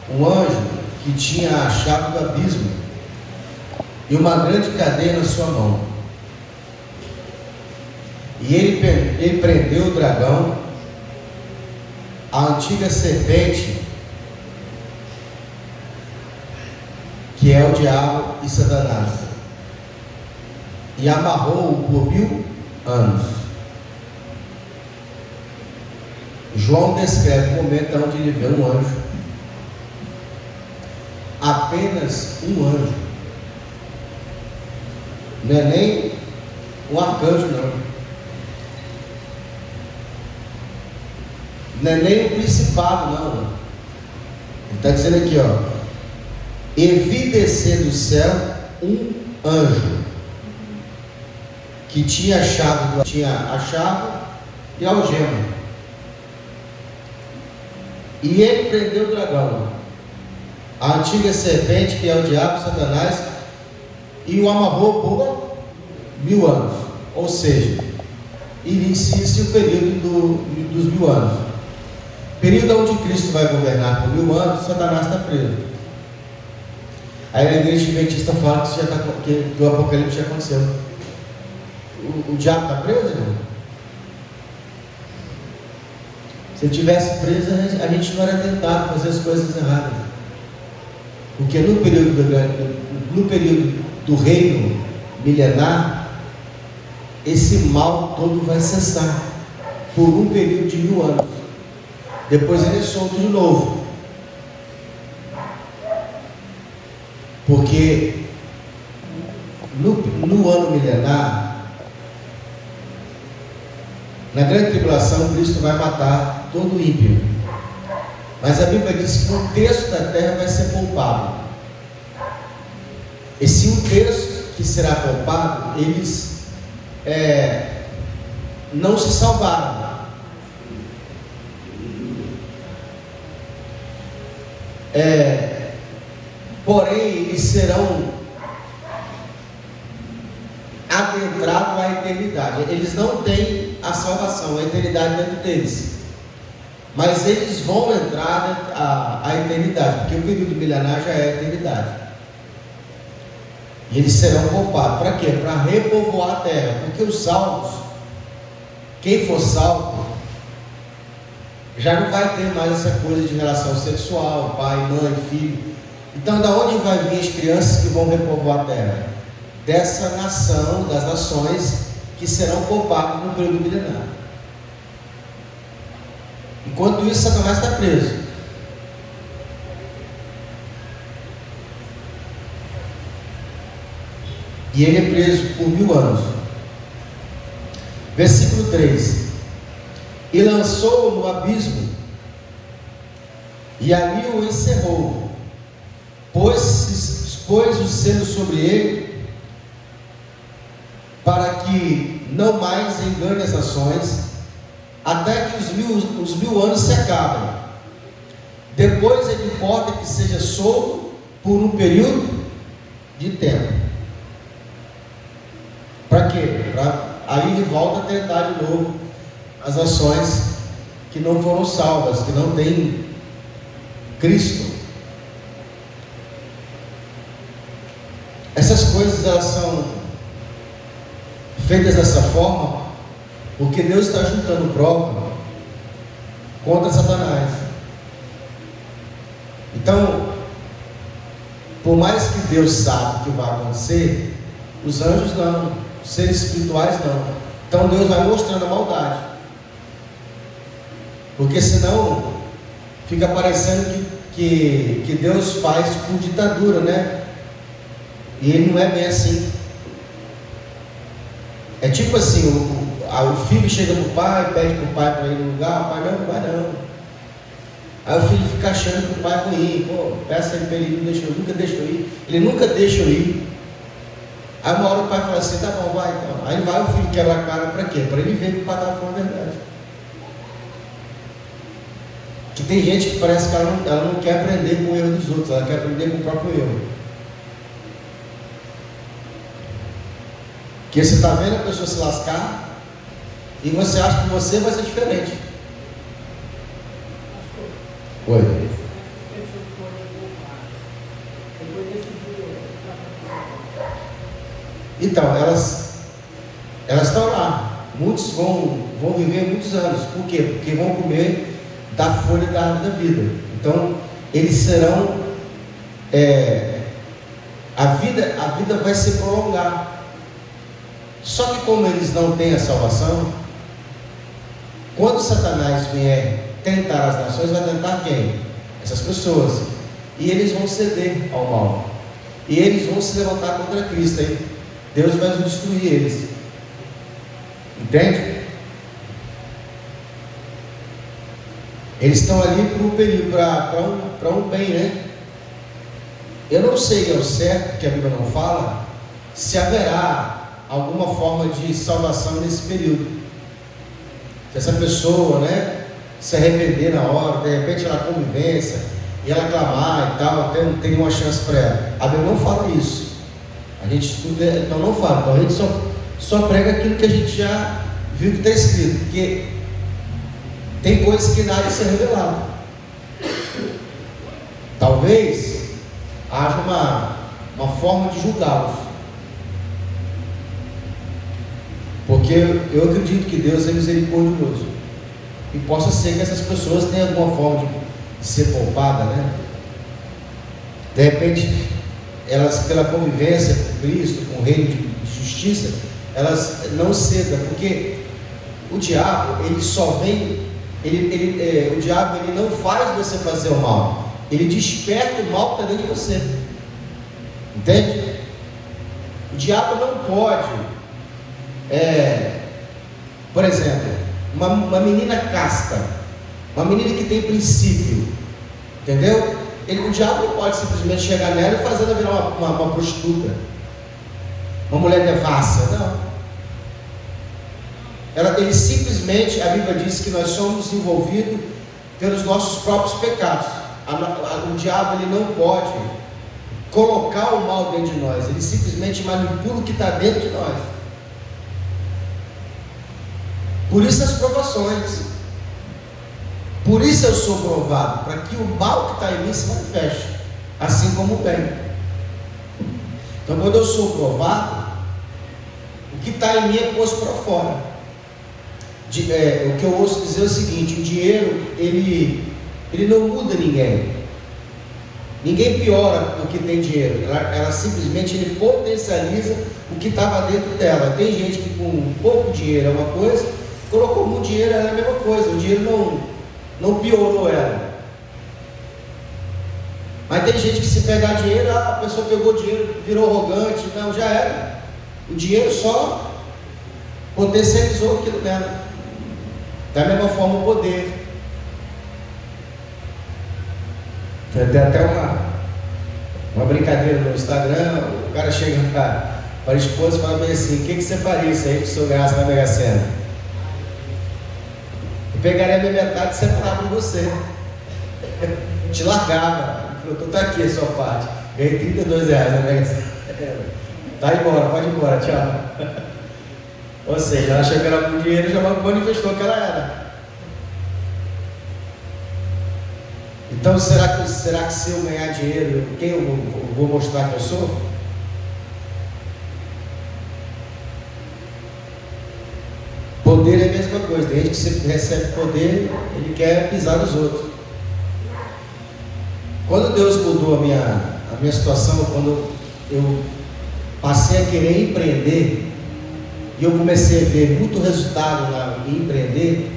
um anjo que tinha a chave do abismo e uma grande cadeia na sua mão. E ele prendeu o dragão, a antiga serpente, que é o diabo e Satanás, e amarrou-o por 1000 anos. João descreve o momento onde ele vê um anjo, apenas um anjo, não é nem um arcanjo, não é nem o principado, não. Ele está dizendo aqui, e vi descer do céu um anjo que tinha a chave e a algema, e ele prendeu o dragão, a antiga serpente, que é o diabo, Satanás, e o amarrou por 1000 anos. Ou seja, inicia-se o período dos 1000 anos, período onde Cristo vai governar por 1000 anos. Satanás está preso. Aí a igreja adventista fala que o Apocalipse já aconteceu. O diabo está preso, irmão? Se ele estivesse preso, a gente não era tentado a fazer as coisas erradas. Porque no período do reino milenar, esse mal todo vai cessar por um período de 1000 anos. Depois ele é solto de novo. Porque no ano milenar, na grande tribulação, Cristo vai matar todo ímpio. Mas a Bíblia diz que um terço da terra vai ser poupado. Esse um terço que será poupado, eles não se salvaram. Porém, eles serão adentrados à eternidade. Eles não têm a salvação, a eternidade dentro deles, mas eles vão entrar à eternidade, porque o período milenar já é a eternidade. E eles serão poupados. Para quê? Para repovoar a terra. Porque os salvos, quem for salvo, já não vai ter mais essa coisa de relação sexual, pai, mãe, filho. Então, da onde vai vir as crianças que vão repovoar a terra? Dessa nação, das nações que serão poupadas no período milenar. Enquanto isso, Satanás está preso. E ele é preso por 1000 anos. Versículo 3: e lançou-o no abismo, e ali o encerrou, pôs o selo sobre ele, para que não mais engane as nações, até que os 1000 anos se acabem. Depois ele importa que seja solto por um período de tempo. Para quê? Aí ele volta a tentar de novo as nações que não foram salvas, que não têm Cristo. Essas coisas, elas são feitas dessa forma porque Deus está juntando prova contra Satanás. Então, por mais que Deus sabe o que vai acontecer, os anjos não, os seres espirituais não. Então Deus vai mostrando a maldade, porque senão fica parecendo que Deus faz por ditadura, né? E ele não é bem assim. É tipo assim, o filho chega para o pai, pede para o pai para ir no lugar, o pai não vai não. Aí o filho fica achando que o pai vai ir, peça ele para ele ir, nunca deixa eu ir, ele nunca deixa eu ir. Aí uma hora o pai fala assim, tá bom, vai então. Aí vai, o filho quebra a cara para quê? Para ele ver que o pai estava falando a verdade. Que tem gente que parece que ela não quer aprender com o erro dos outros, ela quer aprender com o próprio erro. Porque você está vendo a pessoa se lascar e você acha que você vai ser diferente. Oi. Então, elas estão lá. Muitos vão viver muitos anos. Por quê? Porque vão comer da folha da árvore da vida. Então, eles serão... a vida vai se prolongar. Só que como eles não têm a salvação, quando Satanás vier tentar as nações, vai tentar quem? Essas pessoas. E eles vão ceder ao mal. E eles vão se levantar contra Cristo. Aí Deus vai destruir eles. Entende? Eles estão ali para um período, para um bem, né? Eu não sei ao certo, que a Bíblia não fala, se haverá alguma forma de salvação nesse período. Se essa pessoa, né, se arrepender na hora, de repente ela convivência, e ela clamar e tal, tem uma chance para ela. A Bíblia não fala isso. A gente estuda, então não fala. Então a gente só prega aquilo que a gente já viu que está escrito, porque tem coisas que nada se revelado. Talvez haja uma forma de julgá-los, porque eu acredito que Deus é misericordioso, e possa ser que essas pessoas tenham alguma forma de ser poupada, né? De repente, elas, pela convivência com Cristo, com o reino de justiça, elas não cedam, porque o diabo, ele só vem, o diabo, ele não faz você fazer o mal, ele desperta o mal que está dentro de você. Entende? O diabo não pode, por exemplo, uma menina casta, uma menina que tem princípio, entendeu? O diabo não pode simplesmente chegar nela e fazer ela virar uma prostituta, uma mulher devassa, não. Ele simplesmente, a Bíblia diz que nós somos envolvidos pelos nossos próprios pecados. O diabo, ele não pode colocar o mal dentro de nós, ele simplesmente manipula o que está dentro de nós. Por isso as provações, por isso eu sou provado, para que o mal que está em mim se manifeste, assim como o bem. Então, quando eu sou provado, o que está em mim é posto para fora. O que eu ouço dizer é o seguinte: o dinheiro, ele não muda ninguém. Ninguém piora porque tem dinheiro. Ela simplesmente, ele potencializa o que estava dentro dela. Tem gente que com pouco dinheiro é uma coisa, colocou muito dinheiro, ela é a mesma coisa. O dinheiro não piorou ela. Mas tem gente que, se pegar dinheiro, a pessoa pegou dinheiro, virou arrogante. Não, já era. O dinheiro só potencializou aquilo dela. Da mesma forma o poder. Tem até uma brincadeira no Instagram. O cara chega para a esposa e fala bem assim: o que você faria se aí o senhor ganhasse na Mega Sena? Eu pegaria a minha metade e separava com você. Te largava. Ele falou: então tá aqui a sua parte. Ganhei R$32 na Mega Sena. Tá embora, pode ir embora, tchau. Ou seja, ela achou que era com dinheiro e já manifestou que ela era. Então, será que se eu ganhar dinheiro, quem eu vou mostrar que eu sou? Poder é a mesma coisa. Desde que você recebe poder, ele quer pisar nos outros. Quando Deus mudou a minha situação, quando eu passei a querer empreender, e eu comecei a ver muito resultado em empreender,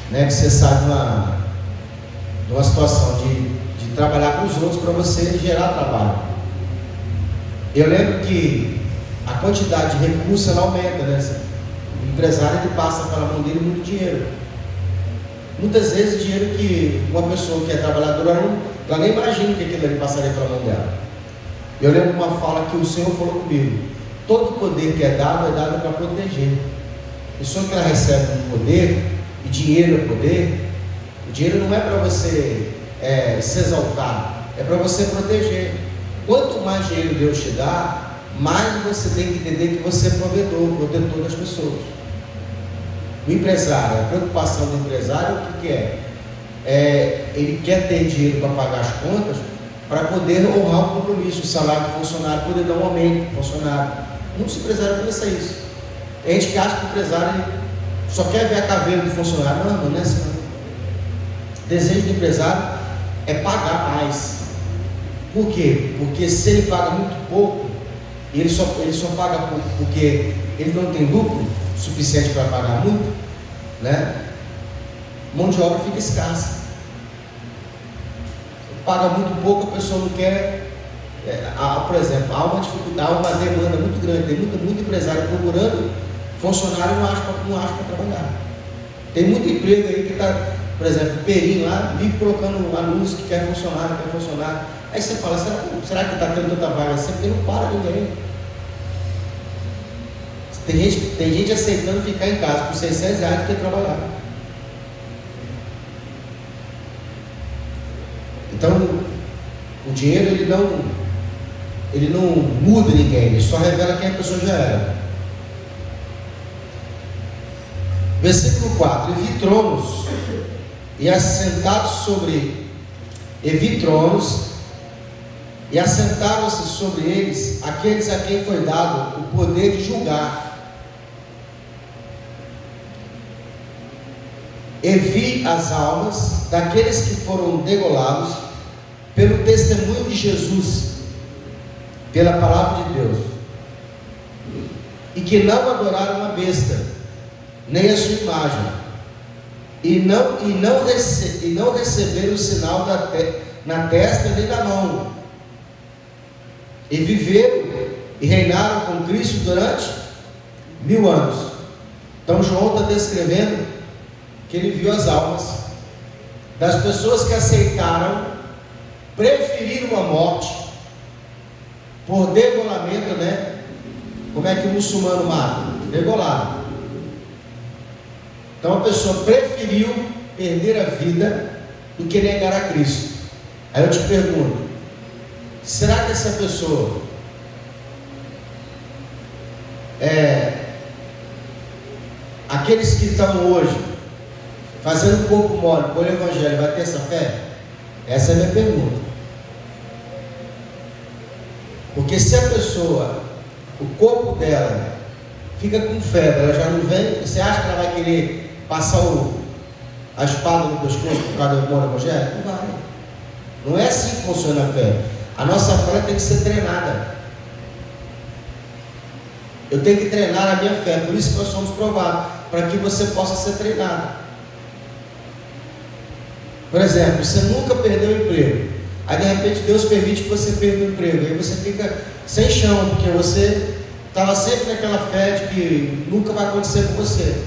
né, que você sabe, numa situação de trabalhar com os outros para você gerar trabalho. Eu lembro que a quantidade de recursos ela aumenta, né? O empresário, ele passa pela mão dele muito dinheiro. Muitas vezes dinheiro que uma pessoa que é trabalhadora, ela nem imagina que aquilo ali passaria pela mão dela. Eu lembro uma fala que o Senhor falou comigo: todo poder que é dado para proteger. A pessoa que ela recebe um poder, e dinheiro é poder, o dinheiro não é para você se exaltar, é para você proteger. Quanto mais dinheiro Deus te dá, mais você tem que entender que você é protetor das pessoas. O empresário, a preocupação do empresário, o que é? Ele quer ter dinheiro para pagar as contas, para poder honrar o compromisso, o salário do funcionário, poder dar um aumento para o funcionário. Muitos empresários pensam isso. Tem gente que acha que o empresário só quer ver a caveira do funcionário. Não é assim. O desejo do empresário é pagar mais. Por quê? Porque se ele paga muito pouco, e ele só paga pouco porque ele não tem lucro suficiente para pagar muito, né? Mão de obra fica escassa. Paga muito pouco, a pessoa não quer. Por exemplo, há uma dificuldade, uma demanda muito grande, tem muito empresário procurando funcionário e não acha para trabalhar. Tem muito emprego aí que está, por exemplo, o Perim lá, vive colocando anúncio que quer funcionário. Aí você fala, será que está tendo tanta vaga assim? Porque não para ninguém. Tem gente aceitando ficar em casa por R$600 do que trabalhar. Então, o dinheiro ele não muda ninguém, ele só revela quem a pessoa já era. Versículo 4: E vi tronos, e assentados e assentaram-se sobre eles aqueles a quem foi dado o poder de julgar. E vi as almas daqueles que foram degolados pelo testemunho de Jesus, pela palavra de Deus, e que não adoraram a besta, nem a sua imagem, e não receberam o sinal na testa nem na mão, e viveram e reinaram com Cristo durante 1000 anos. Então João está descrevendo que ele viu as almas das pessoas que aceitaram, preferiram a morte por degolamento, né? Como é que o muçulmano mata? Degolado. Então a pessoa preferiu perder a vida do que negar a Cristo. Aí eu te pergunto, será que essa pessoa aqueles que estão hoje fazendo um pouco mole por evangelho, vai ter essa fé? Essa é a minha pergunta. Porque se a pessoa, o corpo dela fica com febre, ela já não vem, você acha que ela vai querer passar a espada no pescoço por causa do amor evangélico? Não vai. Não é assim que funciona a fé. A nossa fé tem que ser treinada. Eu tenho que treinar a minha fé, por isso que nós somos provados, para que você possa ser treinado. Por exemplo, você nunca perdeu o emprego, aí de repente Deus permite que você perca o emprego, aí você fica sem chão, porque você estava sempre naquela fé de que nunca vai acontecer com você.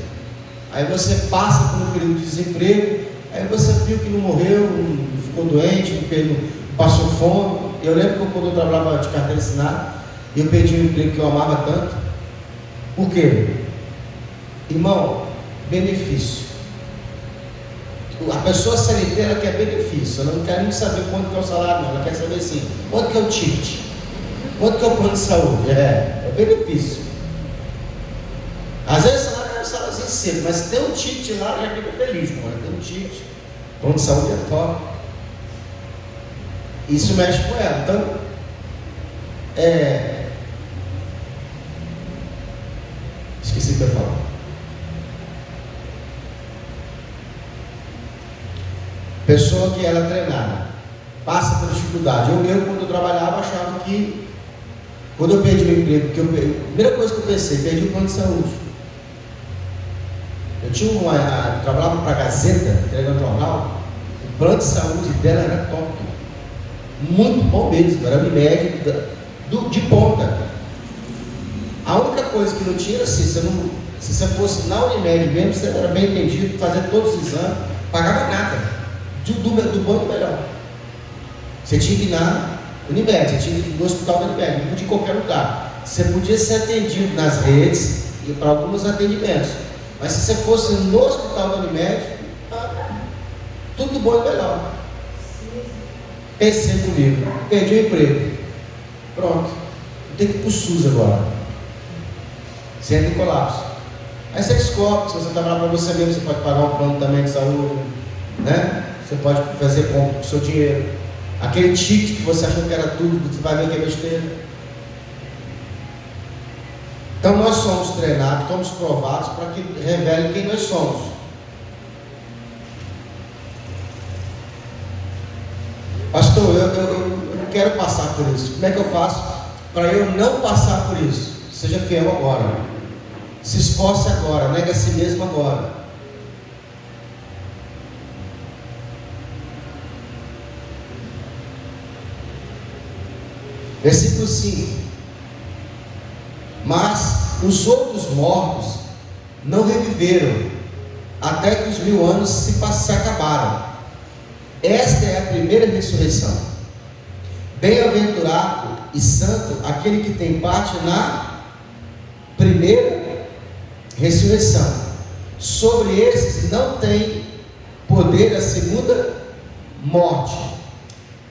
Aí você passa por um período de desemprego, aí você viu que não morreu, não ficou doente, não passou fome. Eu lembro que quando eu trabalhava de carteira assinada, eu perdi um emprego que eu amava tanto. Por quê? Irmão, benefício. A pessoa CLT, ela quer benefício, ela não quer nem saber quanto que é o salário, não. Ela quer saber assim, quanto que é o ticket, quanto que é o plano de saúde. É benefício. Às vezes o salário é um salário cedo, mas se tem um ticket lá, já fica feliz, mano. Tem um ticket, plano de saúde é top. Isso mexe com ela. Então, esqueci o que eu ia falar. Pessoa que era treinada, passa por dificuldade. Quando eu trabalhava, achava que, quando eu perdi meu emprego, a primeira coisa que eu pensei, perdi o plano de saúde. Eu trabalhava para a Gazeta, entregando jornal, o plano de saúde dela era top, muito bom mesmo, era Unimed de ponta. A única coisa que não tinha era assim, se você fosse na Unimed mesmo, você era bem entendido, fazer todos os exames, pagava nada. Do bom e do melhor. Você tinha que ir na Unimed, você tinha que ir no hospital da Unimed, não podia ir em qualquer lugar. Você podia ser atendido nas redes e para alguns atendimentos. Mas se você fosse no hospital da Unimed, tudo bom e melhor. Pensei comigo, perdi o emprego. Pronto. Tem que ir para o SUS agora. Você entra em colapso. Aí você descobre, se você trabalhar para você mesmo, você pode pagar um plano também de saúde, né? Você pode fazer com o seu dinheiro. Aquele ticket que você achou que era tudo, você vai ver que é besteira. Então nós somos treinados, somos provados para que revele quem nós somos. Pastor, eu não quero passar por isso. Como é que eu faço para eu não passar por isso? Seja fiel agora. Se esforce agora, nega a si mesmo agora. Versículo 5. Mas os outros mortos não reviveram, até que os 1000 anos se acabaram. Esta é a primeira ressurreição. Bem-aventurado e santo aquele que tem parte na primeira ressurreição. Sobre esses não tem poder a segunda morte,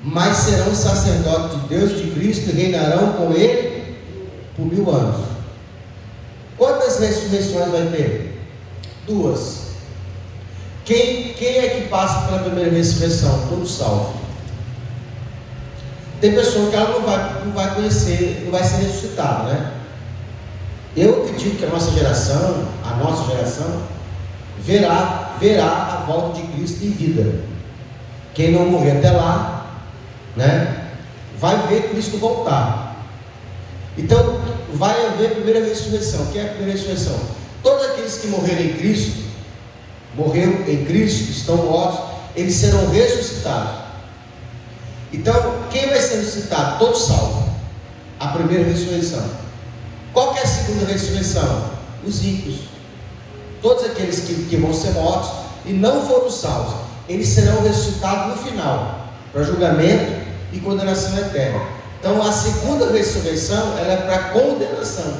mas serão sacerdotes de Deus e de Cristo e reinarão com Ele por 1000 anos. Quantas ressurreições vai ter? 2. Quem é que passa pela primeira ressurreição? Todo salvo. Tem pessoa que ela não vai conhecer, não vai ser ressuscitada, né? Eu acredito que a nossa geração verá a volta de Cristo em vida. Quem não morrer até lá, né, vai ver Cristo voltar. Então vai haver a primeira ressurreição. O que é a primeira ressurreição? Todos aqueles que morreram em Cristo, estão mortos, eles serão ressuscitados. Então quem vai ser ressuscitado? Todos salvos. A primeira ressurreição. Qual que é a segunda ressurreição? Os ricos. Todos aqueles que vão ser mortos e não foram salvos, eles serão ressuscitados no final, para julgamento e condenação eterna. Então a segunda ressurreição, ela é para condenação.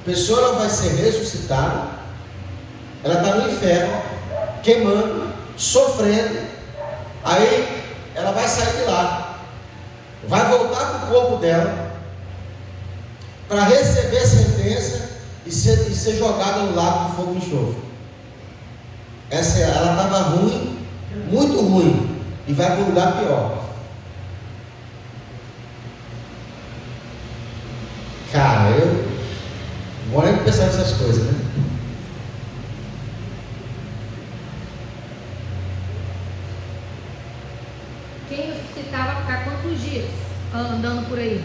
A pessoa ela vai ser ressuscitada, ela está no inferno, queimando, sofrendo, aí ela vai sair de lá, vai voltar para o corpo dela, para receber a sentença e ser jogada no lago de fogo e enxofre. Ela estava ruim, muito ruim, e vai para um lugar pior. Cara, eu vou nem pensar nessas coisas, né? Quem ressuscitar vai ficar quantos dias andando por aí?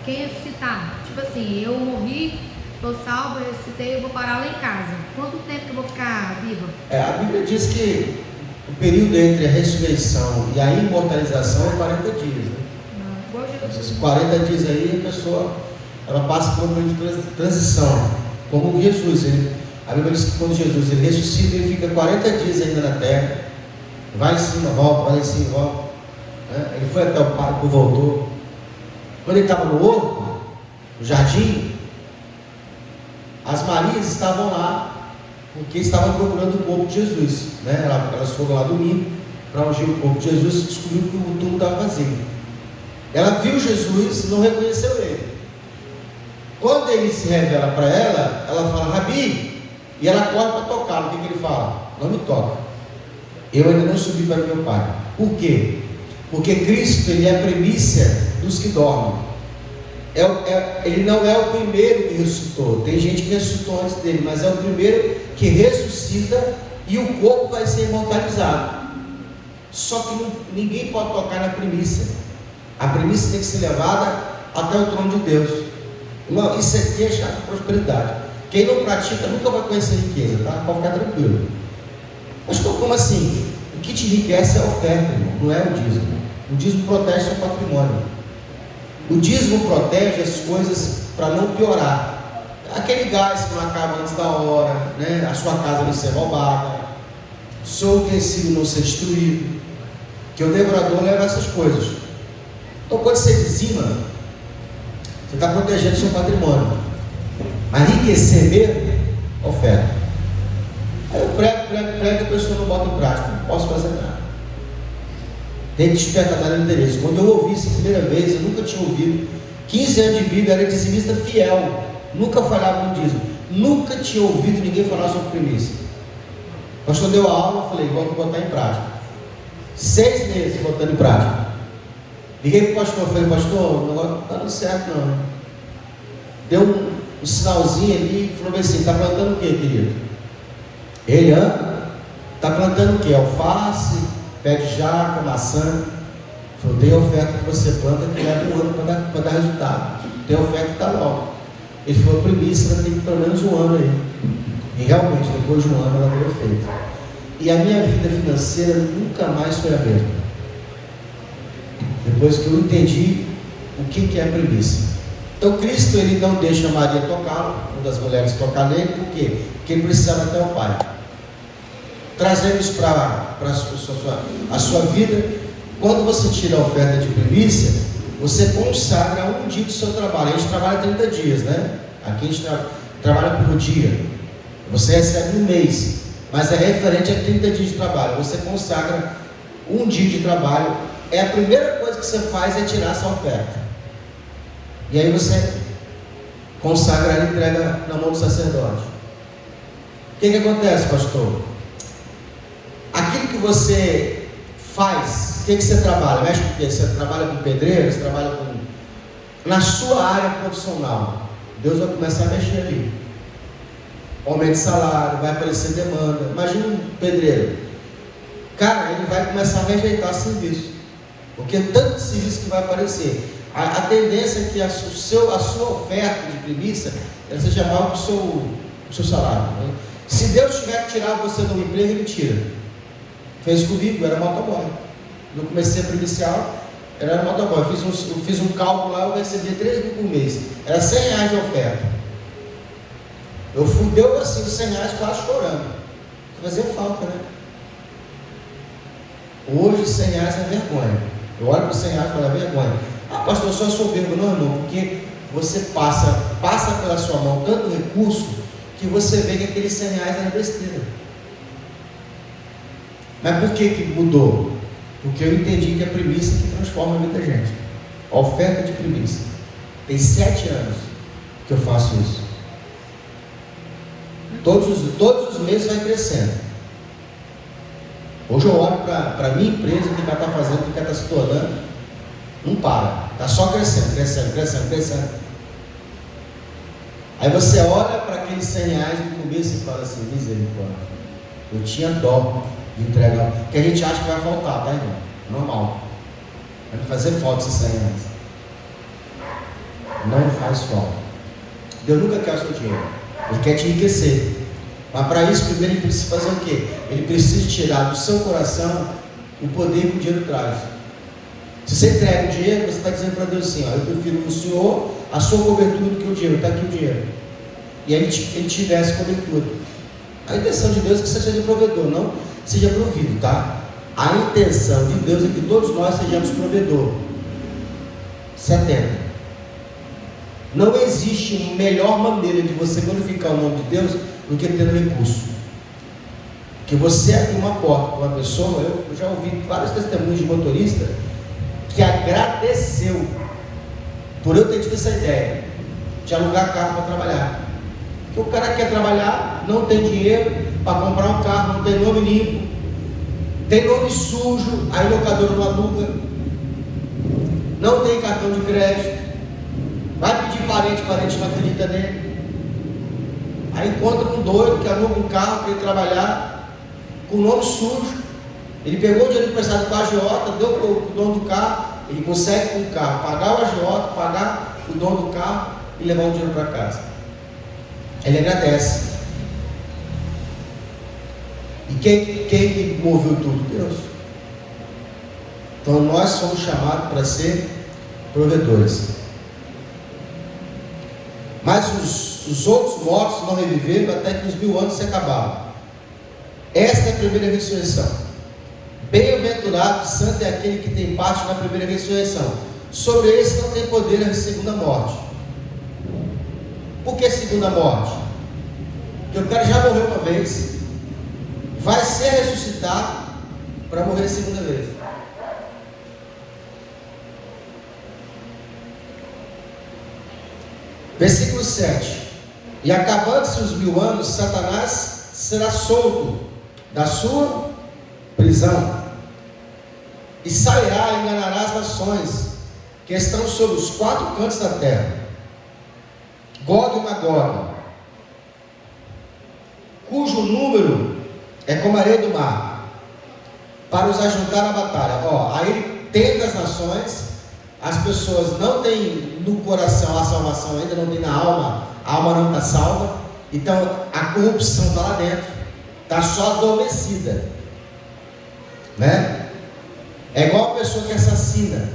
Quem ressuscitar? Tipo assim, eu morri, estou salvo, eu ressuscitei, eu vou parar lá em casa. Quanto tempo que eu vou ficar viva? A Bíblia diz que o período entre a ressurreição e a imortalização é 40 dias, né? Esses 40 dias aí, a pessoa ela passa por um período de transição, como Jesus. A Bíblia diz que quando Jesus ele ressuscita, ele fica 40 dias ainda na terra, vai em cima, volta, vai em cima, volta, né? Ele foi até o Pai, voltou. Quando ele estava no horto, no jardim, as Marias estavam lá, porque estavam procurando o corpo de Jesus, né? Elas foram lá domingo para ungir o corpo de Jesus e descobriram que o túmulo estava vazio. Ela viu Jesus e não reconheceu ele. Quando ele se revela para ela, ela fala, Rabi, e ela corre para tocá-lo. O que ele fala? Não me toca, eu ainda não subi para meu Pai. Por quê? Porque Cristo ele é a primícia dos que dormem. Ele não é o primeiro que ressuscitou. Tem gente que ressuscitou antes dele, mas é o primeiro que ressuscita e o corpo vai ser imortalizado. Só que ninguém pode tocar na primícia. A primícia tem que ser levada até o trono de Deus. Irmão, isso aqui é chato de prosperidade. Quem não pratica nunca vai conhecer riqueza, tá? Pode ficar tranquilo. Mas como assim? O que te enriquece é a oferta, irmão, não é o dízimo. O dízimo protege seu patrimônio. O dízimo protege as coisas para não piorar. Aquele gás que não acaba antes da hora, né? A sua casa não ser roubada, o seu utensílio não ser destruído, que o devorador leva essas coisas. Então quando você dizima, você está protegendo seu patrimônio. Mas enriquecer mesmo, oferta. Aí eu prego, a pessoa não bota em prática, não posso fazer nada. Tem que despertar no interesse. Quando eu ouvi isso a primeira vez, eu nunca tinha ouvido. 15 anos de Bíblia, era dizimista fiel, nunca falhava no dízimo, nunca tinha ouvido ninguém falar sobre primícia. O pastor deu a aula, eu falei, vamos botar em prática. 6 meses botando em prática. Liguei para o pastor, falei, pastor, o negócio não está dando certo não. Deu um sinalzinho ali, falou assim, está plantando o que, querido? Ele, está plantando o que? Alface, pé de jaca, maçã. Falou, tem oferta que você planta que leva um ano para dar resultado. Tem oferta que está logo. Ele falou, primícia, ela tem que pelo menos um ano aí. E realmente, depois de um ano ela deu efeito. E a minha vida financeira nunca mais foi a mesma. Depois que eu entendi o que é a premissa. Então Cristo, ele não deixa Maria tocá-lo, uma das mulheres tocar nele, por quê? Porque ele precisava até o Pai. Trazendo isso para a sua vida, quando você tira a oferta de primícia, você consagra um dia do seu trabalho. A gente trabalha 30 dias, né? Aqui a gente trabalha por dia. Você recebe um mês, mas é referente a 30 dias de trabalho. Você consagra um dia de trabalho. É a primeira coisa que você faz é tirar essa oferta. E aí você consagra e entrega na mão do sacerdote. O que acontece, pastor? Aquilo que você faz, o que você trabalha? Mexe com o quê? Você trabalha com pedreiro, você trabalha com... Na sua área profissional, Deus vai começar a mexer ali. Aumento de salário, vai aparecer demanda. Imagina um pedreiro. Cara, ele vai começar a rejeitar serviço. Porque tanto serviço que vai aparecer. A tendência é que a sua oferta de primícia, ela seja maior que o seu salário. Né? Se Deus tiver que tirar você do emprego, Ele tira. Fez comigo, eu era motoboy. Eu comecei a primicial, eu era motoboy. Eu fiz um cálculo lá, eu recebia 3 mil por mês. Era R$100 de oferta. Deu assim, os R$100 quase chorando. Fazia falta, né? Hoje R$100 é vergonha. Eu olho para os R$100 e falo, é vergonha. Ah, pastor, eu sou soberbo. Não, irmão, porque você passa pela sua mão tanto recurso que você vê que aqueles R$100 era besteira. Mas por que mudou? Porque eu entendi que é a primícia que transforma muita gente. A oferta de primícia. Tem 7 anos que eu faço isso. Todos os meses vai crescendo. Hoje eu olho para a minha empresa, o que ela está fazendo, o que ela está se tornando, não para, está só crescendo. Aí você olha para aqueles R$100 no começo e fala assim, misericórdia, eu tinha dó de entregar, porque a gente acha que vai faltar, tá, irmão? Normal. Vai fazer falta esses R$100. Não faz falta. Deus nunca quer o seu dinheiro, Ele quer te enriquecer. Mas para isso, primeiro ele precisa fazer o quê? Ele precisa tirar do seu coração o poder que o dinheiro traz. Se você entrega o dinheiro, você está dizendo para Deus assim, ó, eu prefiro no Senhor a sua cobertura do que o dinheiro. Está aqui o dinheiro. E aí ele te dá essa cobertura. A intenção de Deus é que você seja provedor, não seja provido, tá? A intenção de Deus é que todos nós sejamos provedor. 70. Não existe melhor maneira de você glorificar o nome de Deus do que tendo recurso. Que você abre uma porta para uma pessoa, eu já ouvi vários testemunhos de motorista que agradeceu por eu ter tido essa ideia de alugar carro para trabalhar. Porque o cara quer trabalhar, não tem dinheiro para comprar um carro, não tem nome limpo, tem nome sujo, aí o locador não aluga, não tem cartão de crédito, vai pedir parente não acredita nele. Aí encontra um doido que aluga um carro para ele trabalhar com o nome sujo. Ele pegou o dinheiro emprestado para a agiota, deu para o dono do carro. Ele consegue com o carro pagar o agiota, pagar o dono do carro e levar o dinheiro para casa. Ele agradece. E quem moveu tudo? Deus. Então nós somos chamados para ser provedores. Mas os outros mortos não reviveram até que os 1000 anos se acabaram. Esta é a primeira ressurreição. Bem-aventurado, santo é aquele que tem parte na primeira ressurreição. Sobre esse não tem poder a segunda morte. Por que segunda morte? Porque o cara já morreu uma vez, vai ser ressuscitado para morrer a segunda vez. Versículo 7. E acabando-se os 1000 anos, Satanás será solto da sua prisão e sairá e enganará as nações que estão sobre os 4 cantos da terra, Gog e Magog, cujo número é como a areia do mar, para os ajudar na batalha. Aí ele tenta as nações, as pessoas não têm no coração a salvação ainda, não tem na alma, a alma não está salva, então a corrupção está lá dentro, está só adormecida, né? É igual a pessoa que assassina,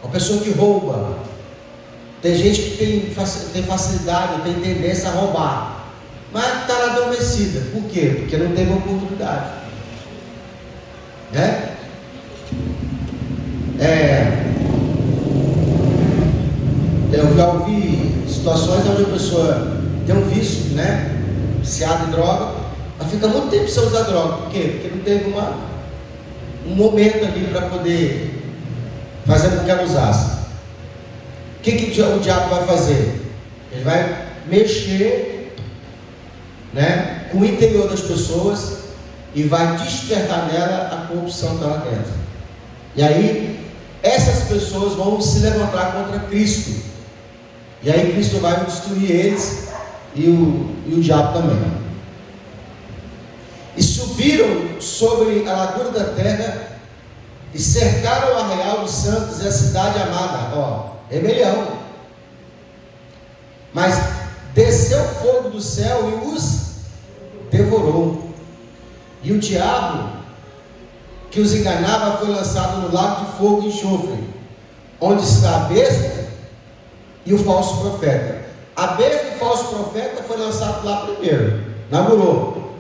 a pessoa que rouba. Tem gente que tem facilidade, tem tendência a roubar, mas está lá adormecida. Por quê? Porque não teve oportunidade, né? Eu já ouvi situações onde a pessoa tem um vício, né? Viciado em droga, mas fica muito tempo sem usar droga. Por quê? Porque não teve um momento ali para poder fazer com que ela usasse. O que o diabo vai fazer? Ele vai mexer, né, com o interior das pessoas e vai despertar nela a corrupção que está lá dentro. E aí essas pessoas vão se levantar contra Cristo. E aí Cristo vai destruir eles e o diabo também. E subiram sobre a largura da terra e cercaram o arraial dos santos e a cidade amada. Rebelião. Mas desceu fogo do céu e os devorou. E o diabo que os enganava foi lançado no lago de fogo e enxofre, onde está a besta e o falso profeta. A besta e o falso profeta foi lançado lá primeiro, inaugurou.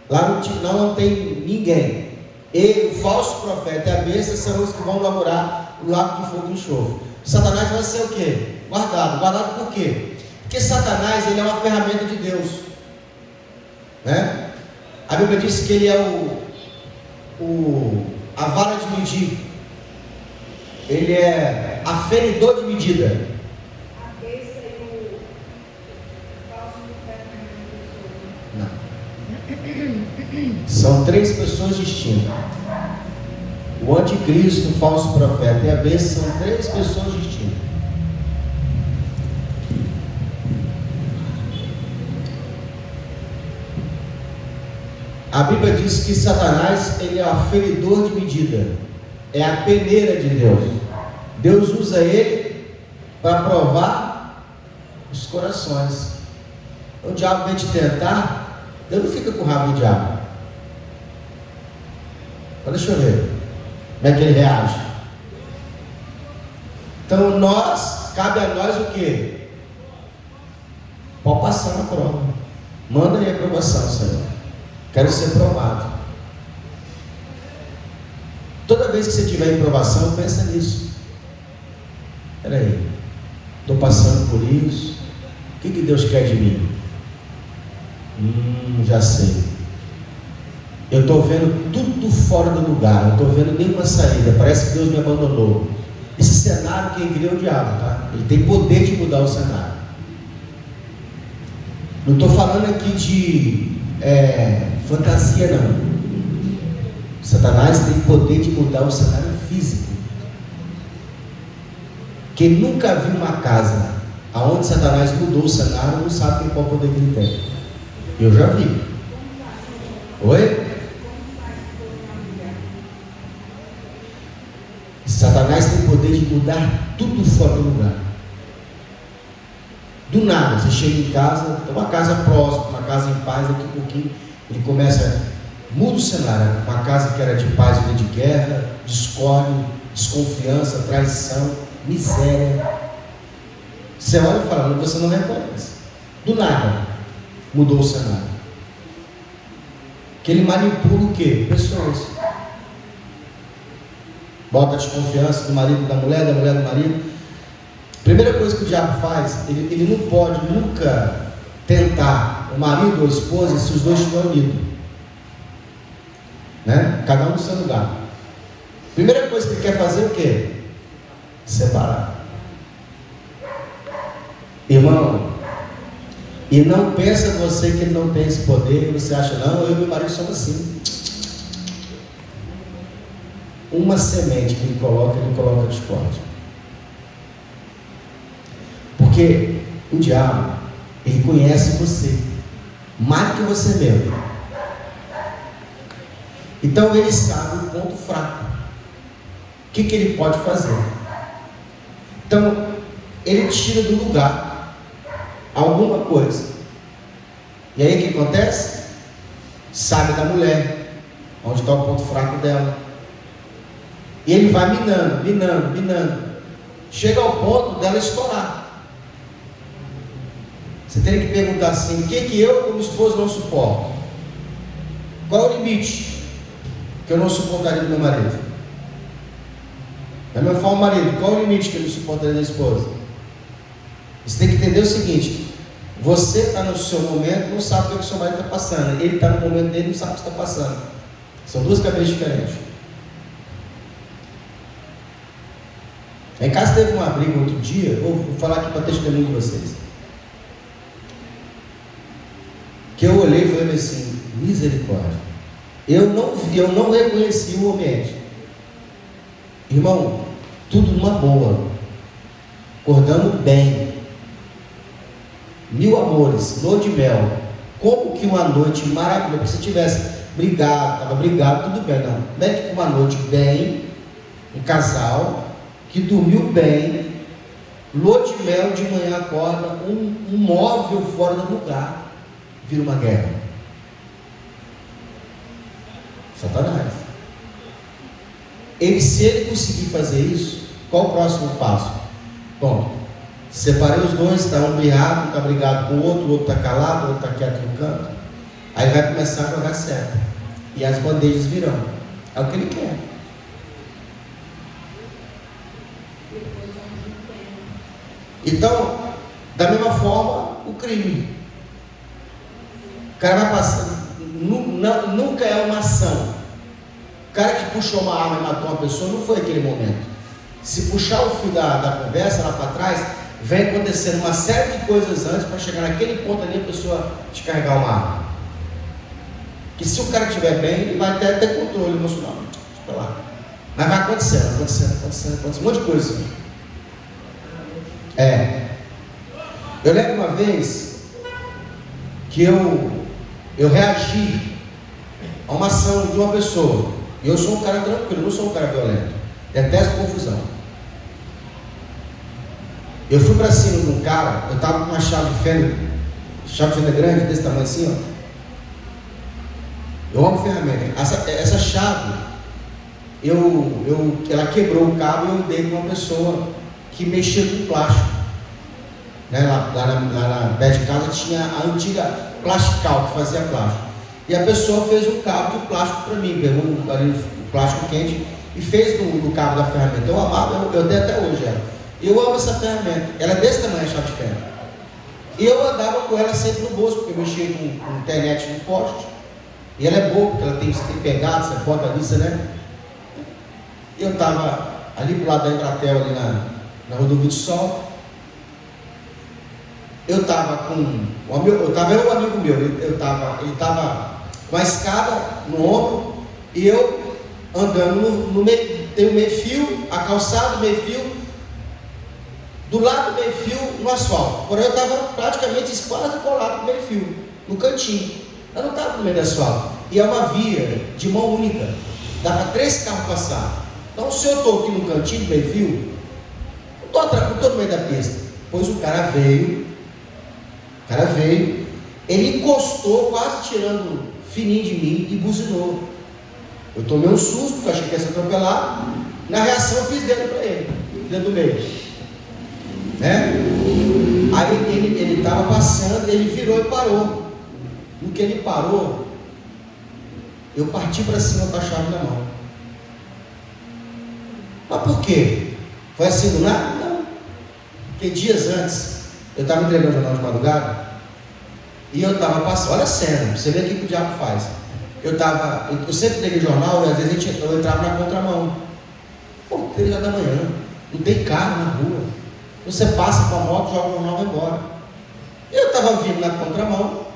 Lá não tem ninguém. Ele, o falso profeta e a besta serão os que vão inaugurar o lago de fogo e enxofre. Satanás vai ser o quê? Guardado. Guardado por quê? Porque Satanás, ele é uma ferramenta de Deus, né? A Bíblia diz que ele é a vara de medir. Ele é aferidor de medida. A besta e o falso profeta. Não. São 3 pessoas distintas. O anticristo, o falso profeta e a besta são 3 pessoas distintas. A Bíblia diz que Satanás, ele é o aferidor de medida, é a peneira de Deus. Deus usa ele para provar os corações. O diabo vem te tentar, Deus não fica com raiva do diabo. Então, deixa eu ver como é que ele reage. Então cabe a nós o quê? Pode passar na prova. Manda aí a aprovação, Senhor. Quero ser provado. Toda vez que você tiver em provação, pensa nisso. Espera aí, estou passando por isso. O que Deus quer de mim? Já sei. Eu estou vendo tudo fora do lugar. Eu estou vendo nenhuma saída. Parece que Deus me abandonou. Esse cenário, quem cria é o diabo, tá? Ele tem poder de mudar o cenário. Não estou falando aqui de fantasia, não. Satanás tem poder de mudar o cenário físico. Quem nunca viu uma casa aonde Satanás mudou o cenário não sabe qual poder que ele tem. Eu já vi. Oi? Satanás tem poder de mudar tudo fora do lugar. Do nada, você chega em casa, tem uma casa próxima, uma casa em paz, daqui a pouquinho ele começa, muda o cenário. Uma casa que era de paz vira de guerra, discórdia, desconfiança, traição, miséria. Você olha e fala, você não reconhece. Do nada, mudou o cenário. Que ele manipula o quê? Pessoas. Bota a desconfiança do marido da mulher do marido. Primeira coisa que o diabo faz, ele não pode nunca tentar o marido ou a esposa se os dois estiverem unidos, né? Cada um no seu lugar. Primeira coisa que ele quer fazer é o quê? Separar. Irmão, e não pensa você que ele não tem esse poder, você acha, não, eu e meu marido somos assim. Uma semente que ele coloca discórdia. Porque o diabo, ele conhece você mais do que você mesmo. Então ele sabe o ponto fraco. O que ele pode fazer? Então ele tira do lugar alguma coisa. E aí o que acontece? Sabe da mulher, onde está o ponto fraco dela. E ele vai minando. Chega ao ponto dela estourar. Você tem que perguntar assim: o que eu como esposo não suporto? Qual é o limite que eu não suportaria do meu marido? Da mesma forma, o marido, qual é o limite que ele suportaria da esposa? Você tem que entender o seguinte: você está no seu momento, não sabe o que o seu marido está passando. Ele está no momento dele, não sabe o que está passando. São duas cabeças diferentes. Em casa teve uma briga outro dia, vou falar aqui para testemunho de vocês. Que eu olhei e falei assim: misericórdia. Eu não reconheci o ambiente. Irmão, tudo numa boa. Acordamos bem. 1000 amores, lua de mel. Como que uma noite maravilhosa, se tivesse brigado, estava brigado, tudo bem, não. Não é que uma noite bem, um casal que dormiu bem, lua de mel, de manhã acorda, um móvel fora do lugar, vira uma guerra. Satanás. Se ele conseguir fazer isso, qual o próximo passo? Bom, separei os dois, está um brigado, está brigado com o outro está calado, o outro está quieto no canto. Aí vai começar a jogar seta. E as bandejas virão. É o que ele quer. Então, da mesma forma, o crime. O cara vai passando. Nunca é uma ação. O cara que puxou uma arma e matou uma pessoa não foi aquele momento. Se puxar o fio da conversa lá para trás, vem acontecendo uma série de coisas antes para chegar naquele ponto ali a pessoa descarregar uma arma. Que se o cara estiver bem, ele vai até ter controle emocional. Deixa lá. Mas vai acontecendo um monte de coisa. Eu lembro uma vez que eu reagi a uma ação de uma pessoa. E eu sou um cara tranquilo, não sou um cara violento. Detesto confusão. Eu fui para cima de um cara, eu estava com uma chave de fenda grande, desse tamanho assim, ó. Eu amo ferramenta. Essa chave, ela quebrou o cabo e eu dei com uma pessoa que mexia com plástico. Né? Lá na perto de casa tinha a antiga plastical que fazia plástico. E a pessoa fez um cabo de plástico para mim, pegou ali o plástico quente e fez do cabo da ferramenta. Eu amava, eu dei até hoje ela. Eu amo essa ferramenta. Ela é desse tamanho, a chave de fenda. E eu andava com ela sempre no bolso, porque eu mexia com internet no poste. E ela é boa, porque ela tem pegado, você bota ali, né? Eu estava ali pro lado da Embratel, ali na Rodovia do Sol. Eu estava com um amigo meu, ele estava com a escada no ombro e eu andando no meio, tem o meio fio, a calçada, o meio fio, do lado do meio fio no asfalto. Porém eu estava praticamente quase colado no meio fio, no cantinho. Eu não estava no meio do asfalto. E é uma via de mão única, dá para 3 carros passar. Então se eu estou aqui no cantinho do meio fio, não estou no meio da pista. Pois o cara veio, ele encostou, quase tirando fininho de mim e buzinou. Eu tomei um susto, porque achei que ia ser atropelado. Na reação eu fiz dedo para ele, dedo do meio. Né? Aí ele estava passando, ele virou e parou. No que ele parou, eu parti para cima com a chave na mão. Mas por quê? Foi assim do nada? Não. Porque dias antes, eu estava entregando o jornal de madrugada e eu estava passando, olha a cena, você vê o que o diabo faz. Eu sempre entreguei jornal e às vezes eu entrava na contramão. 3 horas da manhã, não tem carro na rua. Você passa com a moto, joga o jornal e vai embora. Eu estava vindo na contramão,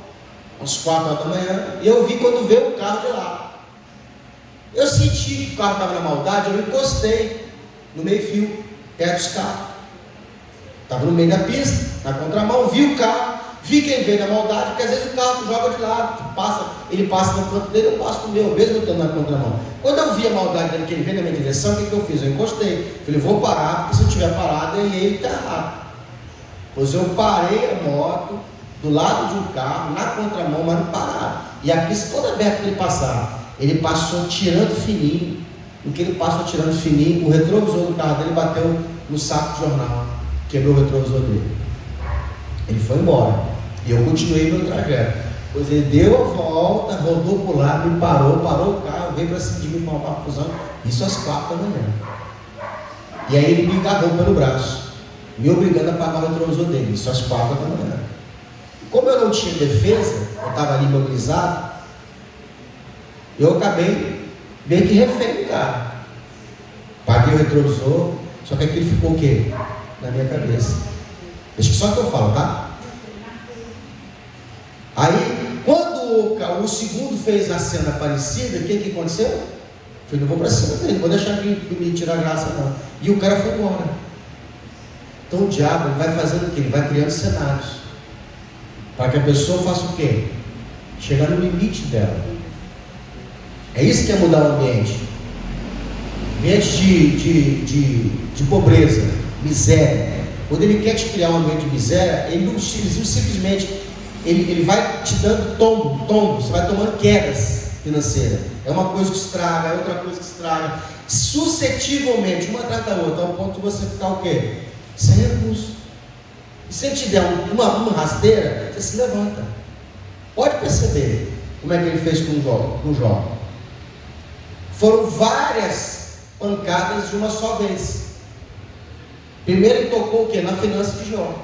às 4 horas da manhã, e eu vi quando veio o carro de lá. Eu senti que o carro estava na maldade, eu encostei no meio fio, perto dos carros. Estava no meio da pista, na contramão, vi o carro, vi quem veio na maldade, porque às vezes o carro joga de lado, ele passa no canto dele, eu passo no meu, mesmo eu estando na contramão. Quando eu vi a maldade dele, que ele veio na minha direção, o que eu fiz? Eu encostei, falei, vou parar, porque se eu estiver parado, ele está errado. Pois eu parei a moto do lado de um carro, na contramão, mas não parado. E a pista toda aberta para ele passar. Ele passou tirando fininho. No que ele passou tirando fininho, o retrovisor do carro dele bateu no saco de jornal. Quebrou o retrovisor dele. Ele foi embora. E eu continuei meu trajeto. Pois ele deu a volta, rodou por lá, me parou o carro, veio para cima de mim com uma confusão. Isso às 4 da manhã. E aí ele me agarrou pelo braço, me obrigando a pagar o retrovisor dele. Isso às 4 da manhã. Como eu não tinha defesa, eu estava ali imobilizado, eu acabei meio que refém do carro. Paguei o retrovisor, só que aquilo ficou o quê? Na minha cabeça. Deixa que só que eu falo, tá? Aí, quando o segundo fez a cena parecida, o que aconteceu? Eu falei, não vou para cima dele, não vou deixar me tirar graça não. E o cara foi embora. Então o diabo ele vai fazendo o quê? Ele vai criando cenários para que a pessoa faça o quê? Chegar no limite dela. É isso que é mudar o ambiente. Ambiente de pobreza, miséria. Quando ele quer te criar um ambiente de miséria, ele não simplesmente ele vai te dando tombo, você vai tomando quedas financeiras. É uma coisa que estraga, é outra coisa que estraga, suscetivelmente, uma atrás da outra, ao ponto de você ficar o quê? Sem recurso. E se ele te der uma rasteira, você se levanta. Pode perceber como é que ele fez com Jó. Foram várias pancadas de uma só vez. Primeiro ele tocou o quê? Na finança de Jó.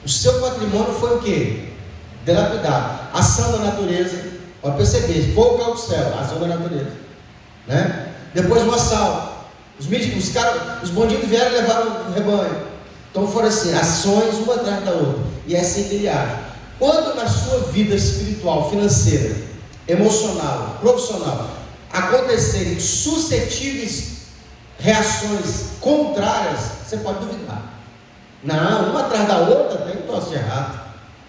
O seu patrimônio foi o quê? Dilapidado. Ação da natureza. Pode perceber, fogo caiu do céu, ação da natureza, né? Depois um assalto. Os bandidos vieram e levaram o rebanho. Então foram assim, ações uma atrás da outra. E é assim que ele age. Quando na sua vida espiritual, financeira, emocional, profissional, acontecerem suscetíveis reações contrárias, você pode duvidar. Não, uma atrás da outra tem um troço de errado.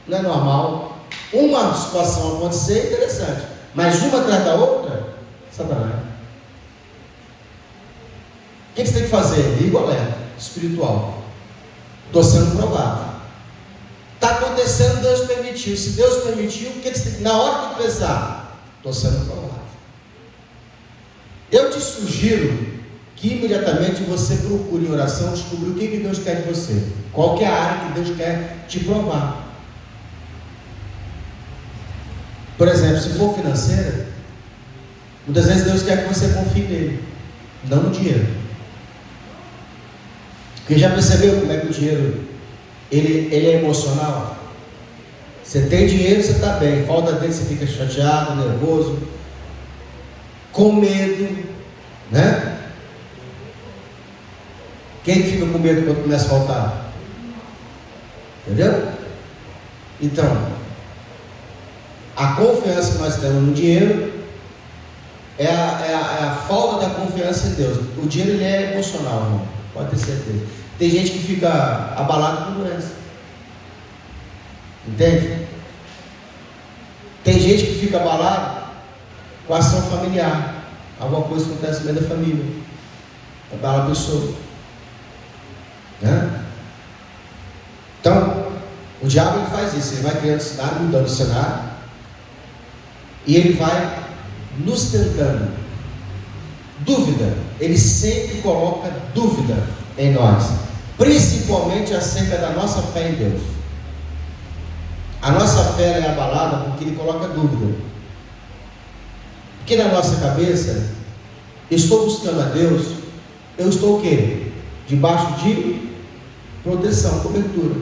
Não é normal. Uma situação acontecer é interessante, mas uma atrás da outra, Satanás. O que você tem que fazer? Liga o alerta espiritual. Estou sendo provado. Está acontecendo, Deus permitiu. Se Deus permitiu, o que você tem? Na hora de pensar, estou sendo provado. Eu te sugiro que imediatamente você procure em oração descobrir o que Deus quer de você. Qual que é a área que Deus quer te provar. Por exemplo, se for financeira, muitas vezes Deus quer que você confie nele, não no dinheiro. Porque já percebeu como é que o dinheiro ele é emocional? Você tem dinheiro, você está bem. Falta dele, você fica chateado, nervoso, com medo, né? Quem fica com medo quando começa a faltar? Entendeu? Então, a confiança que nós temos no dinheiro é a falta da confiança em Deus. O dinheiro ele é emocional, irmão. Pode ter certeza. Tem gente que fica abalado com doença. Entende? Tem gente que fica abalado com a ação familiar. Alguma coisa acontece no meio da família. Abala a pessoa. Né? Então, o diabo ele faz isso. Ele vai criando cenário, mudando o cenário. E ele vai nos tentando. Dúvida. Ele sempre coloca dúvida em nós. Principalmente acerca da nossa fé em Deus. A nossa fé é abalada porque ele coloca dúvida. Porque na nossa cabeça, estou buscando a Deus, eu estou o quê? Debaixo de proteção, cobertura.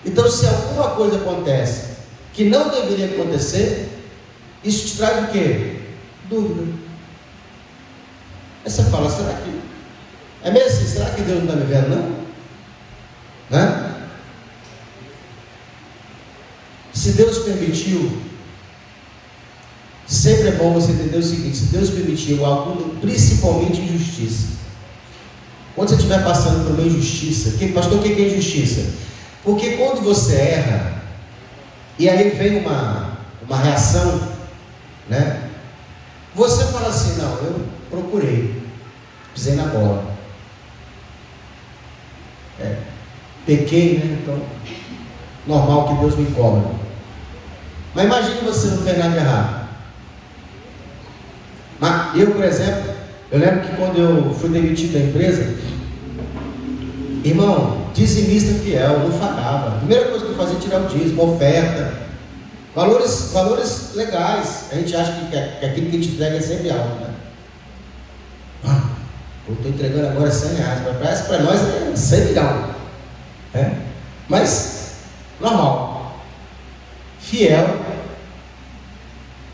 Então, se alguma coisa acontece que não deveria acontecer, isso te traz o quê? Dúvida. Aí você fala, será que é mesmo assim? Será que Deus não está me vendo, não? Né? Se Deus permitiu, sempre é bom você entender o seguinte: se Deus permitiu algo, principalmente injustiça, quando você estiver passando por uma injustiça, pastor, o que é injustiça? Porque quando você erra, e aí vem uma reação, né? Você fala assim, não, eu procurei, pisei na bola, pequei, né? Então, normal que Deus me cobra. Mas imagine você não fez nada de errado. Mas eu, por exemplo, eu lembro que quando eu fui demitido da empresa, irmão, dizimista fiel, não falhava. A primeira coisa que eu fazia era tirar o dízimo, oferta, valores legais. A gente acha que aquilo que a gente entrega é sempre alto, né? Eu estou entregando agora 100 reais, mas parece que para nós é 100 milhões. Mas, normal. Fiel.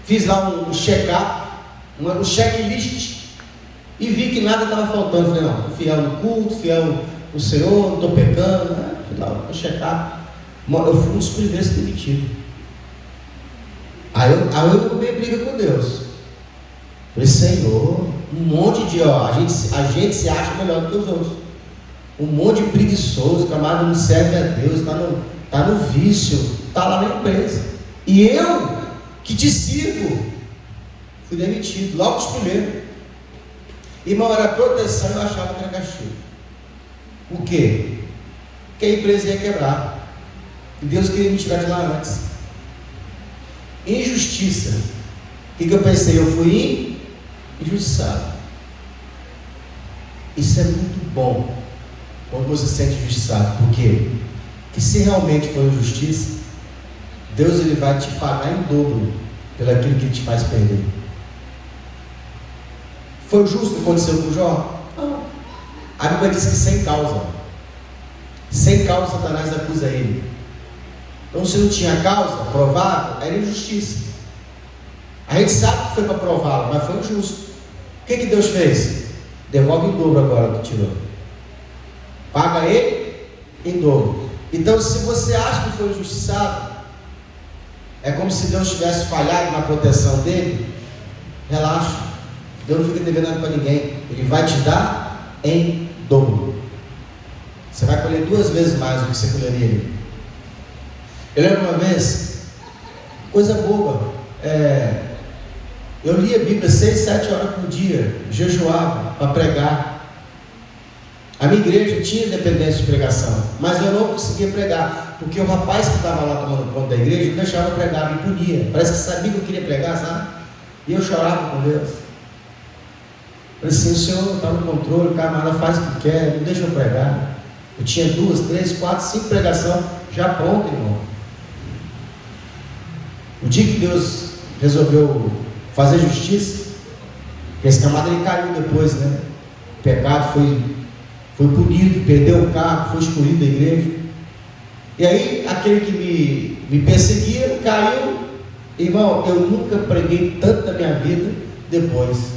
Fiz lá um check-up, um checklist, e vi que nada estava faltando. Falei, não, fiel no culto, fiel no Senhor, não estou pecando, né? Fui lá um check-up. Eu fui um dos primeiros demitidos. Aí eu arrumei briga com Deus. Falei, Senhor, um monte de, a gente se acha melhor do que os outros. Um monte de preguiçoso, camarada não serve a Deus, está no vício, está lá na empresa. E eu, que te sirvo, fui demitido, logo os primeiros. Irmão, era proteção e eu achava que era castigo. Por quê? Porque a empresa ia quebrar. E Deus queria me tirar de lá antes. Injustiça. O que eu pensei? Eu fui injustiçado. Isso é muito bom quando você se sente injustiçado. Por quê? Porque se realmente for injustiça, Deus ele vai te pagar em dobro pelo aquilo que ele te faz perder. Foi justo o que aconteceu com Jó? Não. A Bíblia diz que sem causa Satanás acusa ele. Então, se não tinha causa provada, era injustiça. A gente sabe que foi para prová-lo, mas foi injusto. O que Deus fez? Devolve em dobro agora o que tirou. Paga ele em dobro. Então, se você acha que foi injustiçado, é como se Deus tivesse falhado na proteção dele. Relaxa. Deus não fica devendo nada para ninguém. Ele vai te dar em dobro. Você vai colher 2 vezes mais do que você colheria ali. Eu lembro uma vez, coisa boba, eu lia a Bíblia 6, 7 horas por dia, jejuava para pregar. A minha igreja tinha dependência de pregação, mas eu não conseguia pregar, porque o rapaz que estava lá tomando conta da igreja não deixava eu pregar, me punia. Parece que sabia que eu queria pregar, sabe? E eu chorava com Deus. Falei assim, o Senhor está no controle, o camarada faz o que quer, não deixa eu pregar. Eu tinha 2, 3, 4, 5 pregações já prontas, irmão. O dia que Deus resolveu fazer justiça, esse camarada ele caiu depois, né? O pecado foi punido, perdeu o carro, foi excluído da igreja. E aí, aquele que me perseguia, caiu. Irmão, eu nunca preguei tanto na minha vida depois.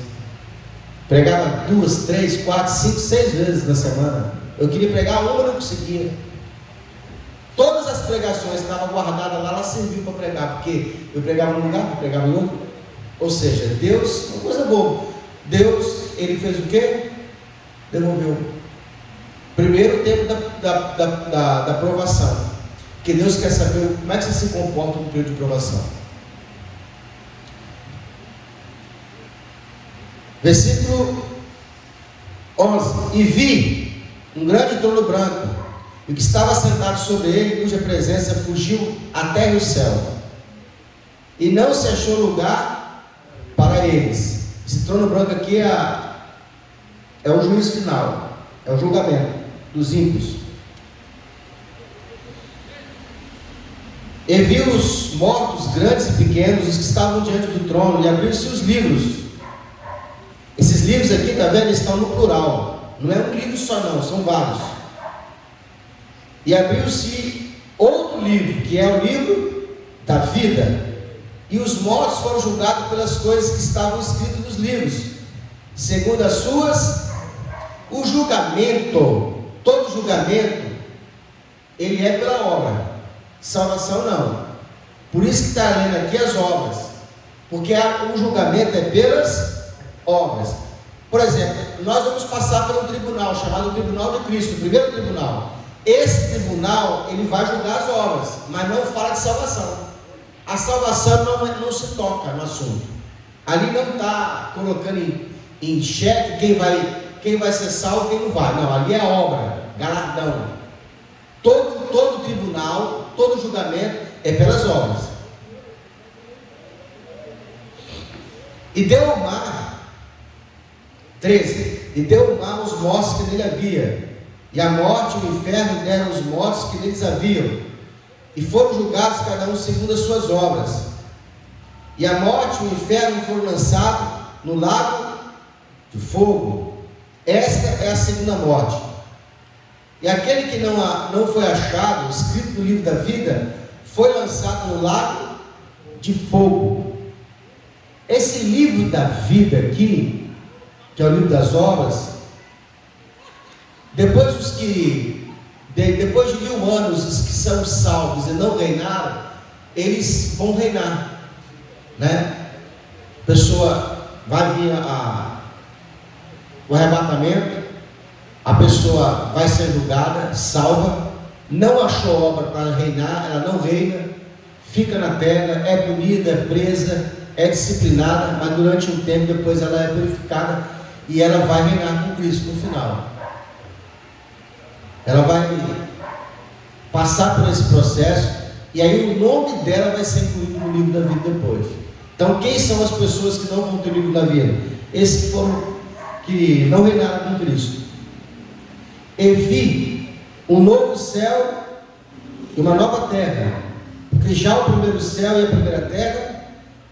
Pregava 2, 3, 4, 5, 6 vezes na semana. Eu queria pregar uma, não conseguia. Todas as pregações que estavam guardadas lá, elas serviam para pregar, porque eu pregava num lugar, eu pregava em outro. Ou seja, Deus, uma coisa boa, Deus, ele fez o quê? Devolveu. Primeiro o tempo da provação, porque Deus quer saber como é que você se comporta no período de provação. Versículo 11: E vi um grande trono branco, e o que estava sentado sobre ele, cuja presença fugiu a terra e o céu, e não se achou lugar para eles. Esse trono branco aqui é o juízo final, é o julgamento dos ímpios. E viu os mortos, grandes e pequenos, os que estavam diante do trono, e abriu-se os livros. Esses livros aqui, está vendo, estão no plural, não é um livro só não, são vários. E abriu-se outro livro, que é o livro da vida, e os mortos foram julgados pelas coisas que estavam escritas nos livros, segundo as suas. O julgamento, todo julgamento, ele é pela obra, salvação não. Por isso que está lendo aqui as obras, porque o julgamento é pelas obras. Por exemplo, nós vamos passar por um tribunal chamado Tribunal de Cristo, o primeiro tribunal. Esse tribunal, ele vai julgar as obras, mas não fala de salvação. A salvação não se toca no assunto. Ali não está colocando em xeque quem vai ser salvo e quem não vai. Não, ali é a obra, galardão. Todo tribunal, todo julgamento é pelas obras. E deu ao mar, 13, e deu ao mar os mortos que nele havia, e a morte e o inferno deram os mortos que neles haviam, e foram julgados cada um segundo as suas obras. E a morte e o inferno foram lançados no lago de fogo. Esta é a segunda morte. E aquele que não foi achado, escrito no livro da vida, foi lançado no lago de fogo. Esse livro da vida aqui, que é o livro das obras, depois de 1000 anos, os que são salvos e não reinaram, eles vão reinar, né? A pessoa vai vir o arrebatamento, a pessoa vai ser julgada, salva, não achou obra para reinar, ela não reina, fica na terra, é punida, é presa, é disciplinada, mas durante um tempo depois ela é purificada e ela vai reinar com Cristo no final. Ela vai passar por esse processo e aí o nome dela vai ser incluído no livro da vida depois. Então, quem são as pessoas que não vão ter o livro da vida? Esses que não reinaram com Cristo. E vi um novo céu e uma nova terra, porque já o primeiro céu e a primeira terra